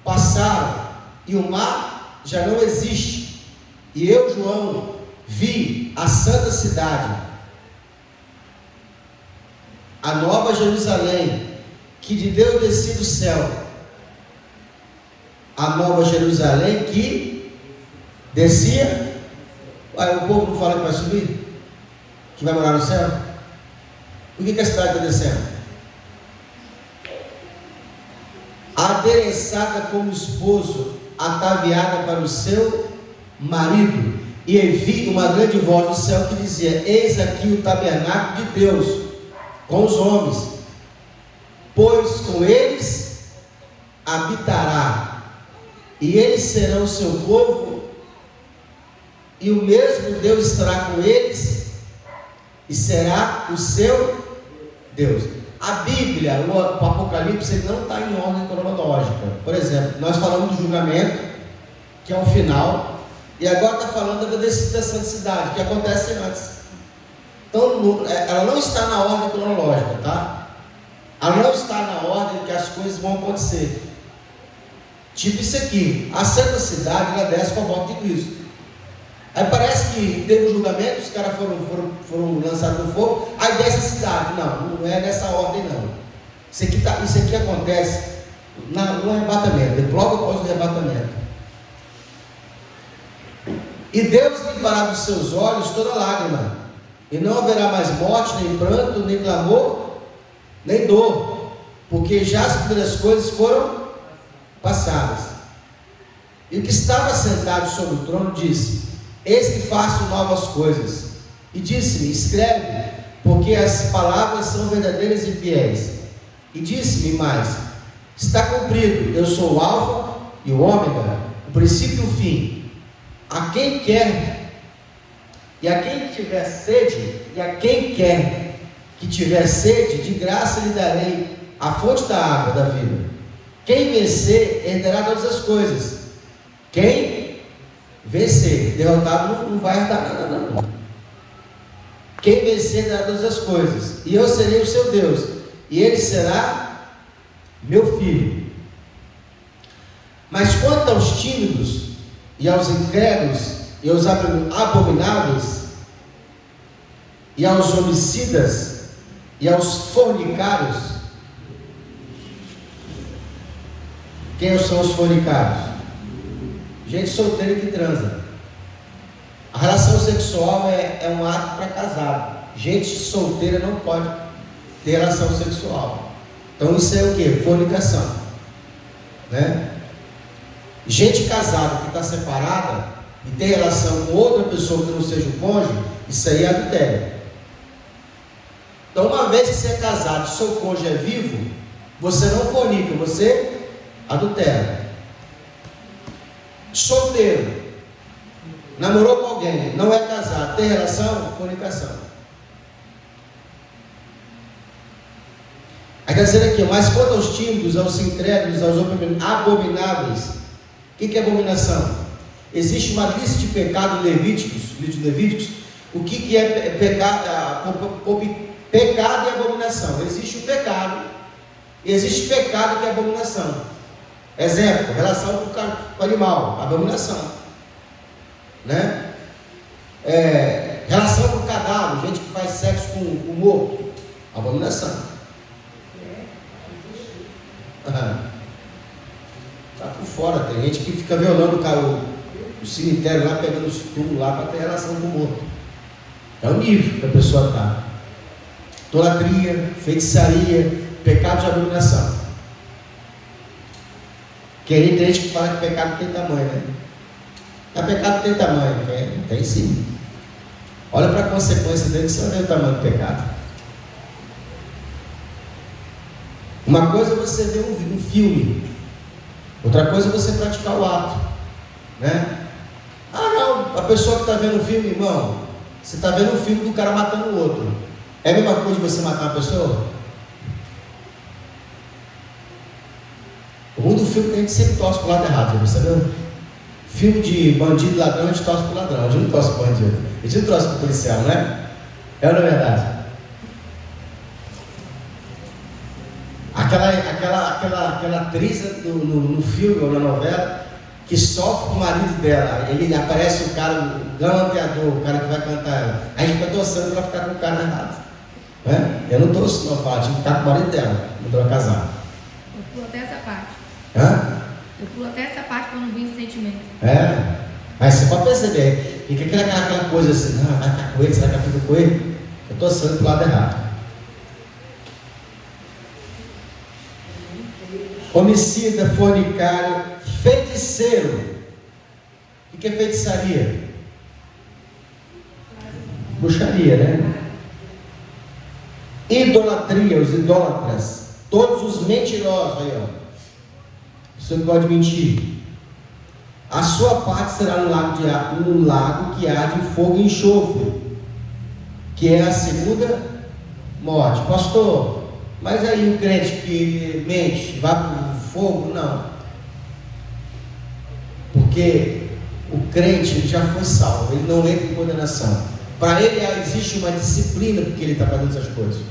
passaram e o mar já não existe. E eu, João, vi a santa cidade, a nova Jerusalém, que de Deus descia do céu. A nova Jerusalém que descia. Aí o povo não fala que vai subir? Que vai morar no céu? Por que a cidade está descendo? Adereçada como esposo, ataviada para o seu marido. E vi uma grande voz do céu que dizia: eis aqui o tabernáculo de Deus com os homens, pois com eles habitará, e eles serão o seu povo, e o mesmo Deus estará com eles, e será o seu Deus. A Bíblia, o Apocalipse, ele não está em ordem cronológica. Por exemplo, nós falamos do julgamento, que é o final, e agora está falando da descida da santidade, que acontece antes. Então, ela não está na ordem cronológica, tá? Ela não está na ordem que as coisas vão acontecer. Tipo isso aqui, a santa cidade, ela desce com a volta de Cristo. Aí parece que teve um julgamento, os caras foram lançados no fogo, aí desce a cidade. Não é nessa ordem não. Isso aqui acontece no arrebatamento, logo após o arrebatamento. E Deus limpará dos seus olhos toda lágrima, e não haverá mais morte, nem pranto, nem clamor, nem dor, porque já as primeiras coisas foram passadas. E o que estava sentado sobre o trono disse: eis que faço novas coisas. E disse-me: escreve, porque as palavras são verdadeiras e fiéis. E disse-me mais: está cumprido, eu sou o Alfa e o Ômega, o princípio e o fim. A quem quer e a quem tiver sede, e a quem quer que tiver sede, de graça lhe darei a fonte da água da vida. Quem vencer herdará todas as coisas. Quem vencer, derrotado não vai herdar nada não. Quem vencer herdará todas as coisas, e eu serei o seu Deus, e ele será meu filho. Mas quanto aos tímidos e aos incrédulos e aos abomináveis e aos homicidas e aos fornicários. Quem são os fornicários? Gente solteira que transa. A relação sexual é um ato para casado. Gente solteira não pode ter relação sexual. Então isso é o que? Fornicação, né? Gente casada que está separada e tem relação com outra pessoa que não seja o cônjuge, isso aí é adultério. Então, uma vez que você é casado, seu cônjuge é vivo, você não fornica, você adultera. Solteiro, namorou com alguém, não é casado, tem relação, fornicação. Aí quer dizer aqui, mas quanto aos tímidos, aos incrédulos, aos abomináveis, o que é abominação? Existe uma lista de pecados levíticos, o que é pecado e abominação. Existe o pecado, e existe pecado que é abominação. Exemplo, relação com o animal, abominação, né? Relação com o cadáver, gente que faz sexo com o morto, abominação. Tá por fora, tem gente que fica violando o cemitério lá, pegando os túmulos lá para ter relação com o morto. É o nível que a pessoa está. Idolatria, feitiçaria, pecado de abominação. Que aí tem gente que fala que pecado tem tamanho, né? Mas pecado tem tamanho, tem sim. Olha para a consequência dele, você vai ver o tamanho do pecado. Uma coisa é você ver um filme, outra coisa é você praticar o ato, né? Ah não, a pessoa que está vendo o filme, irmão, você está vendo o filme do cara matando o outro, é a mesma coisa de você matar uma pessoa? O ruim do filme é que a gente sempre torce para o lado errado, já percebeu? Filme de bandido e ladrão, a gente torce para o ladrão, a gente não torce para o bandido, a gente não torce para o policial, né? É ou não é verdade? Aquela atriz no filme ou na novela que sofre com o marido dela, ele aparece o cara, o galanteador, o cara que vai cantar ela. Aí a gente fica torcendo para ficar com o cara errado, né? Eu não torço, não falo, tinha que ficar com o marido dela, não estou casado. Eu pulo até essa parte. Hã? Eu pulo até essa parte para não vir esse sentimento. Mas você pode perceber, fica aquela coisa assim, vai ficar com ele, será que fica com ele? Eu estou torcendo para o lado errado. Homicida, fornicário, feiticeiro. O que é feitiçaria? Bruxaria, né? Idolatria, os idólatras, todos os mentirosos, aí ó, você não pode mentir. A sua parte será no lago que arde fogo e enxofre, que é a segunda morte. Pastor, mas aí o crente que mente, vai para o fogo? Não. Porque o crente ele já foi salvo, ele não entra em condenação. Para ele existe uma disciplina porque ele está fazendo essas coisas.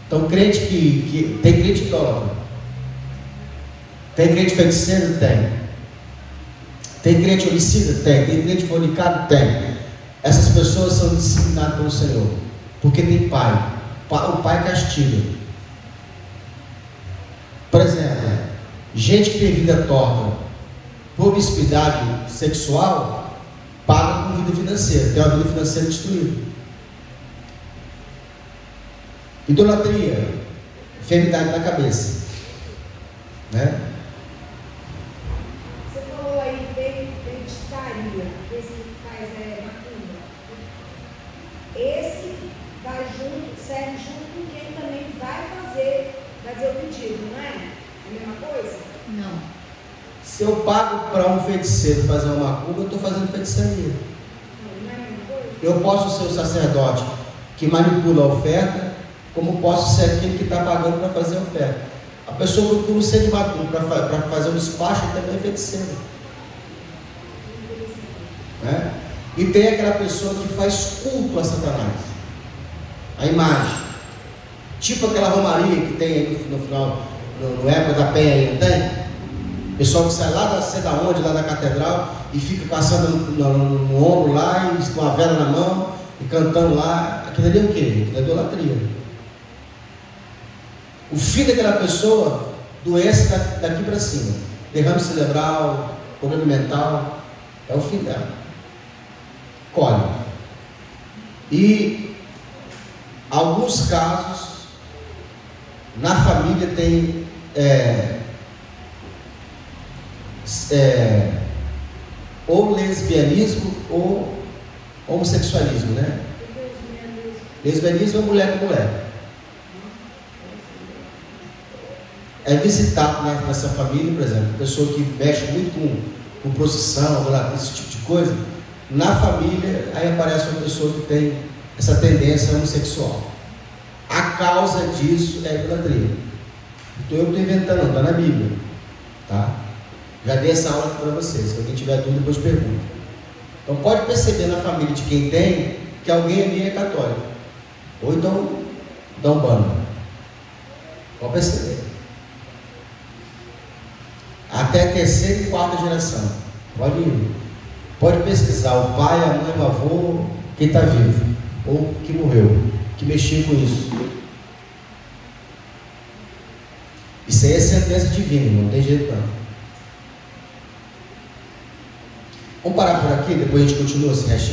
Então, crente que tem crente idólatra, tem crente feiticeiro? Tem crente homicida? Tem crente fornicado? Tem. Essas pessoas são disciplinadas pelo Senhor, porque tem pai. O pai castiga. Por exemplo, gente que tem vida torta, promiscuidade sexual, paga com vida financeira, tem uma vida financeira destruída. Idolatria, enfermidade na cabeça, né? Você falou aí, feitiçaria, esse que faz macumba. Esse vai junto, serve junto com quem também vai fazer o pedido, não é? É a mesma coisa? Não. Se eu pago para um feiticeiro fazer uma macumba, eu estou fazendo feitiçaria. Não é a mesma coisa? Eu posso ser o sacerdote que manipula a oferta, como posso ser aquele que está pagando para fazer a oferta. A pessoa procura ser de macumba para fazer um despacho, também é feiticeiro, né? E tem aquela pessoa que faz culto a Satanás, a imagem, tipo aquela romaria que tem aí no final, no época da Penha aí, não tem? Pessoal que sai lá sei da onde, lá da catedral, e fica passando no ombro lá, e com a vela na mão, e cantando lá. Aquilo ali é o quê? Aquilo é idolatria. O fim daquela pessoa, doença daqui para cima, derrame cerebral, problema mental, é o fim dela. Colhe. E alguns casos, na família tem ou lesbianismo ou homossexualismo, né? Lesbianismo é mulher com mulher. É visitado nessa família, por exemplo, pessoa que mexe muito com procissão, esse tipo de coisa. Na família, aí aparece uma pessoa que tem essa tendência homossexual. A causa disso é a idolatria. Então eu não estou inventando, não, está na Bíblia. Tá? Já dei essa aula para vocês. Se alguém tiver dúvida, depois pergunta. Então pode perceber na família de quem tem que alguém ali é católico. Ou então da Umbanda. Pode perceber. Até a terceira e quarta geração. Pode pesquisar o pai, a mãe, o avô, quem está vivo ou que morreu, que mexia com isso. Isso aí é sentença divina, não tem jeito não. Vamos parar por aqui, depois a gente continua esse restinho.